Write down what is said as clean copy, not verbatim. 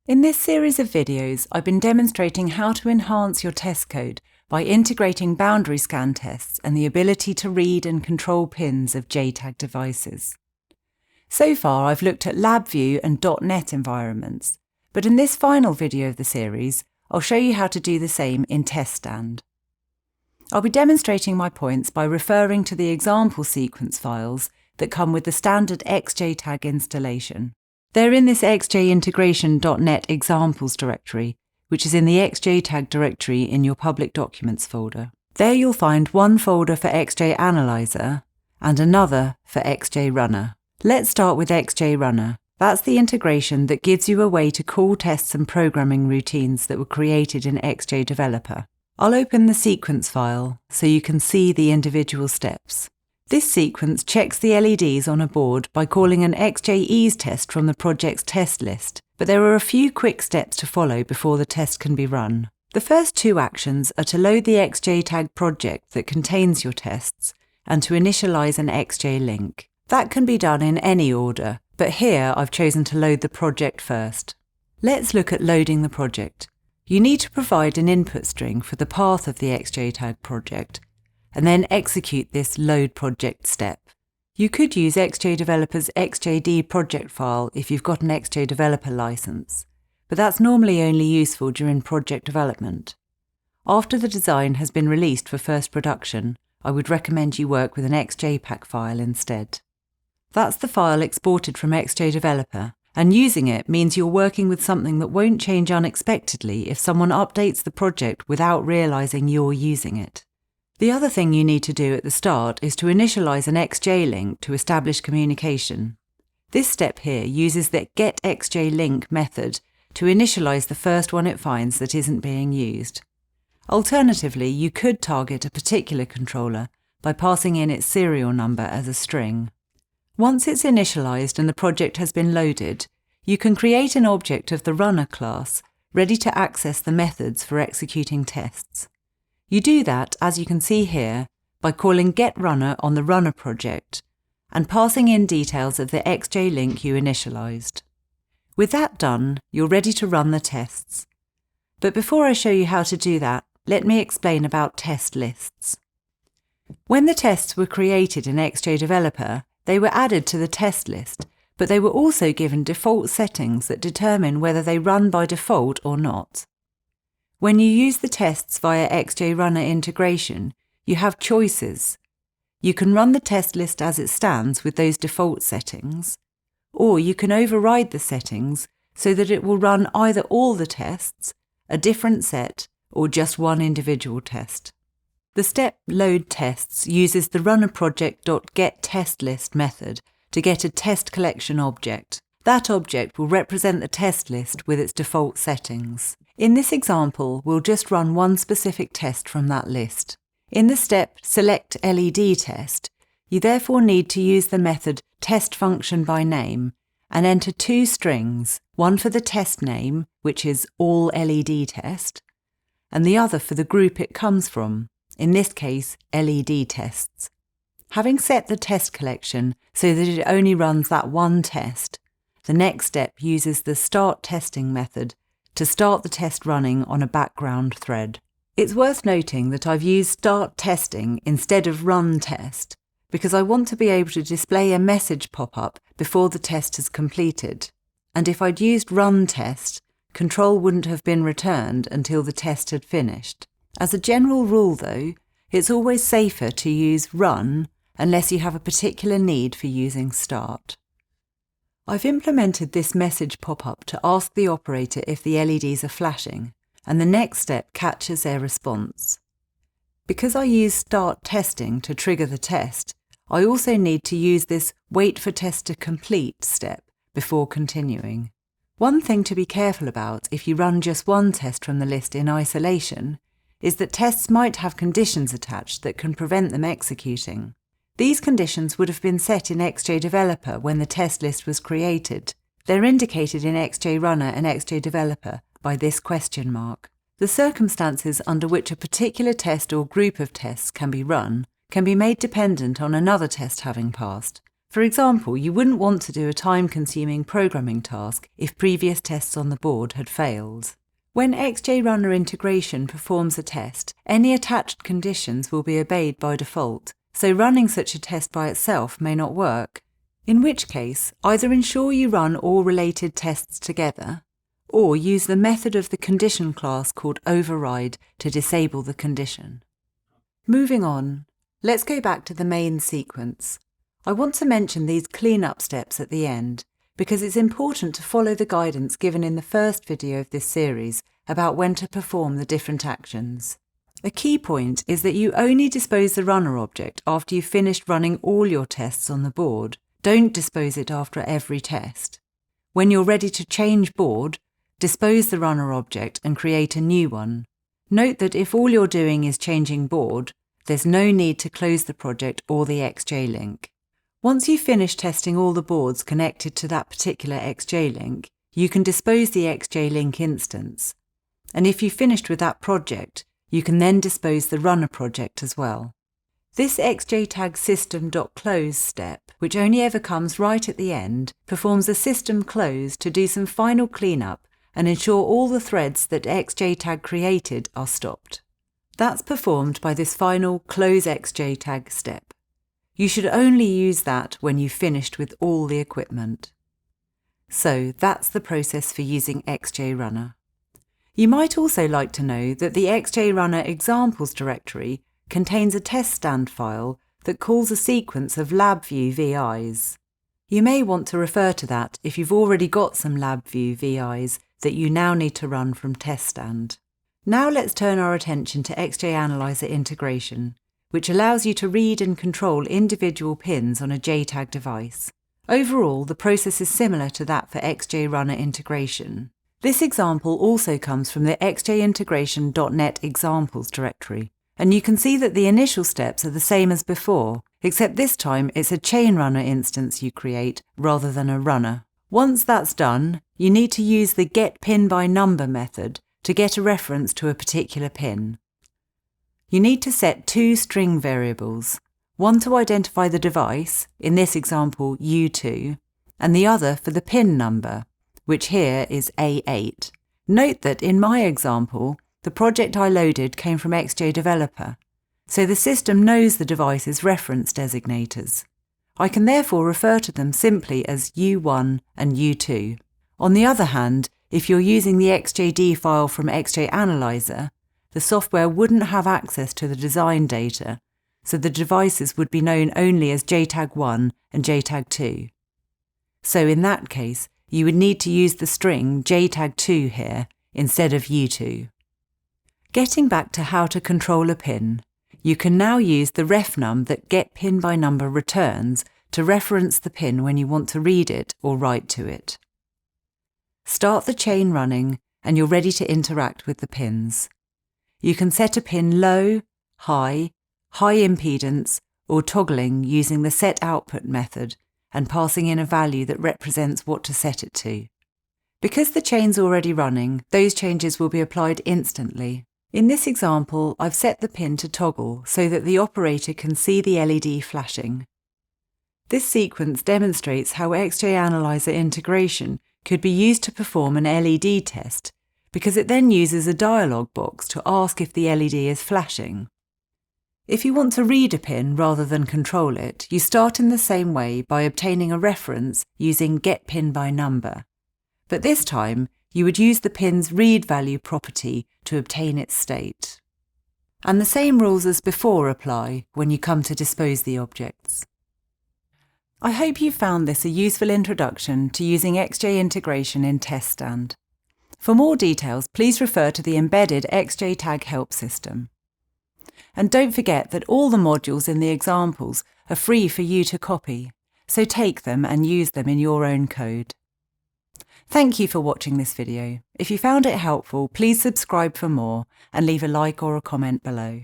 In this series of videos, I've been demonstrating how to enhance your test code by integrating boundary scan tests and the ability to read and control pins of JTAG devices. So far, I've looked at LabVIEW and .NET environments, but in this final video of the series, I'll show you how to do the same in TestStand. I'll be demonstrating my points by referring to the example sequence files that come with the standard XJTAG installation. They're in this xjintegration.net examples directory, which is in the XJTAG directory in your public documents folder. There you'll find one folder for XJAnalyzer and another for XJRunner. Let's start with XJRunner. That's the integration that gives you a way to call tests and programming routines that were created in XJDeveloper. I'll open the sequence file so you can see the individual steps. This sequence checks the LEDs on a board by calling an XJEase test from the project's test list, but there are a few quick steps to follow before the test can be run. The first two actions are to load the XJTAG project that contains your tests and to initialize an XJ link. That can be done in any order, but here I've chosen to load the project first. Let's look at loading the project. You need to provide an input string for the path of the XJTAG project, and then execute this load project step. You could use XJDeveloper's XJD project file if you've got an XJDeveloper license, but that's normally only useful during project development. After the design has been released for first production, I would recommend you work with an XJPAC file instead. That's the file exported from XJDeveloper, and using it means you're working with something that won't change unexpectedly if someone updates the project without realizing you're using it. The other thing you need to do at the start is to initialize an XJ link to establish communication. This step here uses the getXJLink method to initialize the first one it finds that isn't being used. Alternatively, you could target a particular controller by passing in its serial number as a string. Once it's initialized and the project has been loaded, you can create an object of the runner class ready to access the methods for executing tests. You do that, as you can see here, by calling getRunner on the runner project and passing in details of the XJ link you initialized. With that done, you're ready to run the tests. But before I show you how to do that, let me explain about test lists. When the tests were created in XJDeveloper, they were added to the test list, but they were also given default settings that determine whether they run by default or not. When you use the tests via XJRunner integration, you have choices. You can run the test list as it stands with those default settings, or you can override the settings so that it will run either all the tests, a different set, or just one individual test. The step load tests uses the runnerproject.getTestList method to get a test collection object. That object will represent the test list with its default settings. In this example, we'll just run one specific test from that list. In the step select LED test, you therefore need to use the method testFunctionByName and enter two strings, one for the test name, which is allLEDTest, and the other for the group it comes from, in this case LED tests. Having set the test collection so that it only runs that one test, the next step uses the startTesting method to start the test running on a background thread. It's worth noting that I've used startTesting instead of runTest because I want to be able to display a message pop-up before the test is completed. And if I'd used runTest, control wouldn't have been returned until the test had finished. As a general rule though, it's always safer to use run unless you have a particular need for using start. I've implemented this message pop-up to ask the operator if the LEDs are flashing, and the next step captures their response. Because I use startTesting to trigger the test, I also need to use this wait for test to complete step before continuing. One thing to be careful about if you run just one test from the list in isolation is that tests might have conditions attached that can prevent them executing. These conditions would have been set in XJDeveloper when the test list was created. They're indicated in XJRunner and XJDeveloper by this question mark. The circumstances under which a particular test or group of tests can be run can be made dependent on another test having passed. For example, you wouldn't want to do a time-consuming programming task if previous tests on the board had failed. When XJRunner integration performs a test, any attached conditions will be obeyed by default, so running such a test by itself may not work. In which case, either ensure you run all related tests together, or use the method of the condition class called override to disable the condition. Moving on, let's go back to the main sequence. I want to mention these cleanup steps at the end, because it's important to follow the guidance given in the first video of this series about when to perform the different actions. A key point is that you only dispose the runner object after you've finished running all your tests on the board. Don't dispose it after every test. When you're ready to change board, dispose the runner object and create a new one. Note that if all you're doing is changing board, there's no need to close the project or the XJ link. Once you've finished testing all the boards connected to that particular XJ link, you can dispose the XJ link instance. And if you've finished with that project, you can then dispose the runner project as well. This xjtag system.close step, which only ever comes right at the end, performs a system close to do some final cleanup and ensure all the threads that xjtag created are stopped. That's performed by this final close xjtag step. You should only use that when you've finished with all the equipment. So that's the process for using XJRunner. You might also like to know that the XJRunner examples directory contains a test stand file that calls a sequence of LabVIEW VIs. You may want to refer to that if you've already got some LabVIEW VIs that you now need to run from test stand. Now let's turn our attention to XJAnalyzer integration, which allows you to read and control individual pins on a JTAG device. Overall, the process is similar to that for XJRunner integration. This example also comes from the xjintegration.net examples directory, and you can see that the initial steps are the same as before, except this time it's a chain runner instance you create rather than a runner. Once that's done, you need to use the getPinByNumber method to get a reference to a particular pin. You need to set two string variables, one to identify the device, in this example U2, and the other for the pin number, which here is A8. Note that in my example, the project I loaded came from XJDeveloper, so the system knows the device's reference designators. I can therefore refer to them simply as U1 and U2. On the other hand, if you're using the XJD file from XJAnalyzer, the software wouldn't have access to the design data, so the devices would be known only as JTAG1 and JTAG2. So in that case, you would need to use the string JTAG2 here instead of U2. Getting back to how to control a pin, you can now use the refnum that getPinByNumber returns to reference the pin when you want to read it or write to it. Start the chain running and you're ready to interact with the pins. You can set a pin low, high impedance, or toggling using the setOutput method and passing in a value that represents what to set it to. Because the chain's already running, those changes will be applied instantly. In this example, I've set the pin to toggle so that the operator can see the LED flashing. This sequence demonstrates how XJAnalyzer integration could be used to perform an LED test, because it then uses a dialog box to ask if the LED is flashing. If you want to read a pin rather than control it, you start in the same way by obtaining a reference using getPinByNumber. But this time, you would use the pin's readValue property to obtain its state. And the same rules as before apply when you come to dispose the objects. I hope you found this a useful introduction to using XJ integration in TestStand. For more details, please refer to the embedded XJTAG help system. And don't forget that all the modules in the examples are free for you to copy, so take them and use them in your own code. Thank you for watching this video. If you found it helpful, please subscribe for more and leave a like or a comment below.